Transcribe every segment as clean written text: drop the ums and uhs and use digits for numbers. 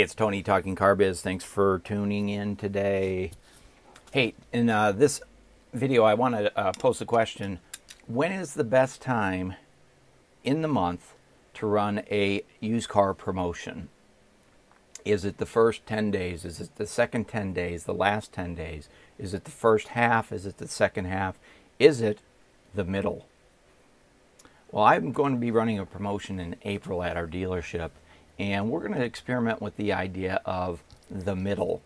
Hey, it's Tony Talking Car Biz. Thanks for tuning in today. Hey, in this video, I want to post a question. When is the best time in the month to run a used car promotion? Is it the first 10 days? Is it the second 10 days? The last 10 days? Is it the first half? Is it the second half? Is it the middle? Well, I'm going to be running a promotion in April at our dealership, and we're going to experiment with the idea of the middle.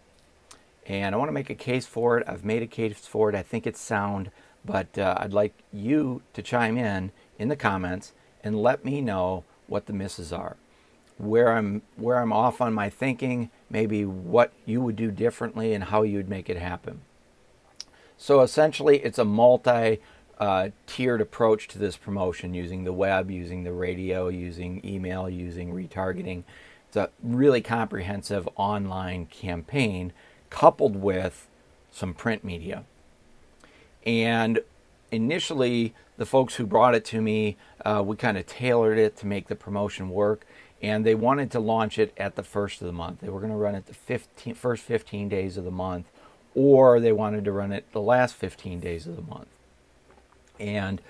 And I want to make a case for it. I've made a case for it. I think it's sound, but I'd like you to chime in the comments and let me know what the misses are, where I'm off on my thinking, maybe what you would do differently and how you'd make it happen. So essentially, it's a multi-tiered approach to this promotion, using the web, using the radio, using email, using retargeting. It's a really comprehensive online campaign coupled with some print media. And initially, the folks who brought it to me, we kind of tailored it to make the promotion work, and they wanted to launch it at the first of the month. They were going to run it the first 15 days of the month, or they wanted to run it the last 15 days of the month. And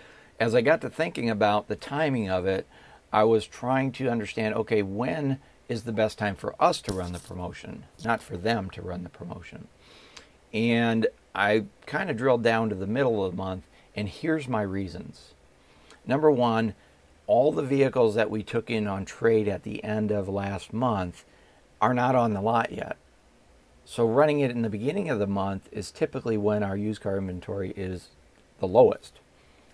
as I got to thinking about the timing of it, I was trying to understand, okay, when is the best time for us to run the promotion, not for them to run the promotion? And I kind of drilled down to the middle of the month, and here's my reasons. Number one, all the vehicles that we took in on trade at the end of last month are not on the lot yet. So running it in the beginning of the month is typically when our used car inventory is the lowest.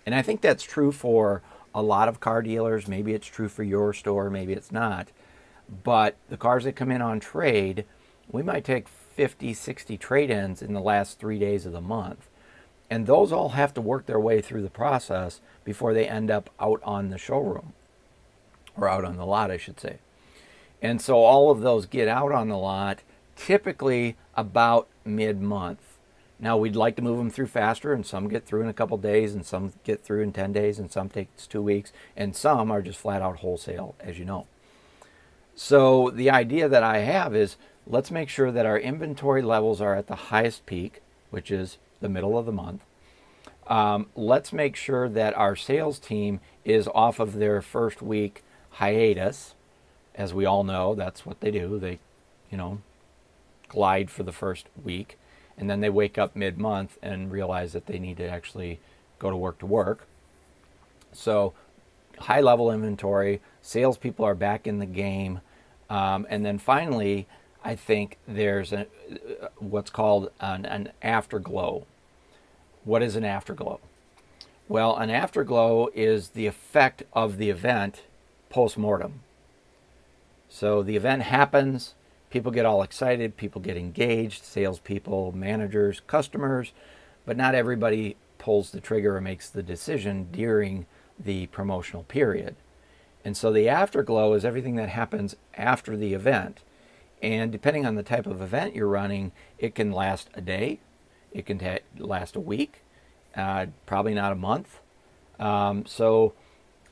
And I think that's true for a lot of car dealers. Maybe it's true for your store, maybe it's not. But the cars that come in on trade, we might take 50, 60 trade-ins in the last 3 days of the month. And those all have to work their way through the process before they end up out on the showroom, or out on the lot, I should say. And so all of those get out on the lot typically about mid-month. Now, we'd like to move them through faster, and some get through in a couple days, and some get through in 10 days, and some takes 2 weeks, and some are just flat out wholesale, as you know. So the idea that I have is, let's make sure that our inventory levels are at the highest peak, which is the middle of the month. Let's make sure that our sales team is off of their first week hiatus. As we all know, that's what they do. They, glide for the first week, and then they wake up mid-month and realize that they need to actually go to work. So high-level inventory, salespeople are back in the game, and then finally, I think there's what's called an afterglow. What is an afterglow? Well, an afterglow is the effect of the event post-mortem. So the event happens, people get all excited, people get engaged, salespeople, managers, customers, but not everybody pulls the trigger or makes the decision during the promotional period. And so the afterglow is everything that happens after the event. And depending on the type of event you're running, it can last a day, it can last a week, probably not a month. So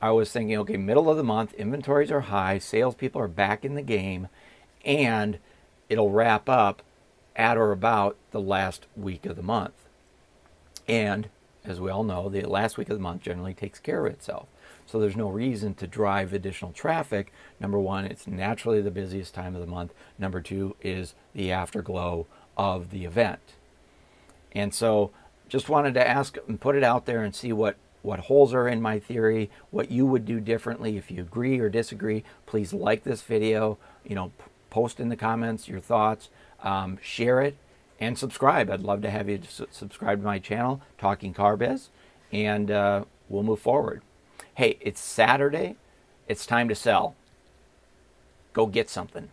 I was thinking, okay, middle of the month, inventories are high, salespeople are back in the game, and it'll wrap up at or about the last week of the month. And as we all know, the last week of the month generally takes care of itself. So there's no reason to drive additional traffic. Number one, it's naturally the busiest time of the month. Number two is the afterglow of the event. And so just wanted to ask and put it out there and see what holes are in my theory, what you would do differently. If you agree or disagree, please like this video, post in the comments your thoughts, share it, and subscribe. I'd love to have you subscribe to my channel, Talking Car Biz, and we'll move forward. Hey, it's Saturday. It's time to sell. Go get something.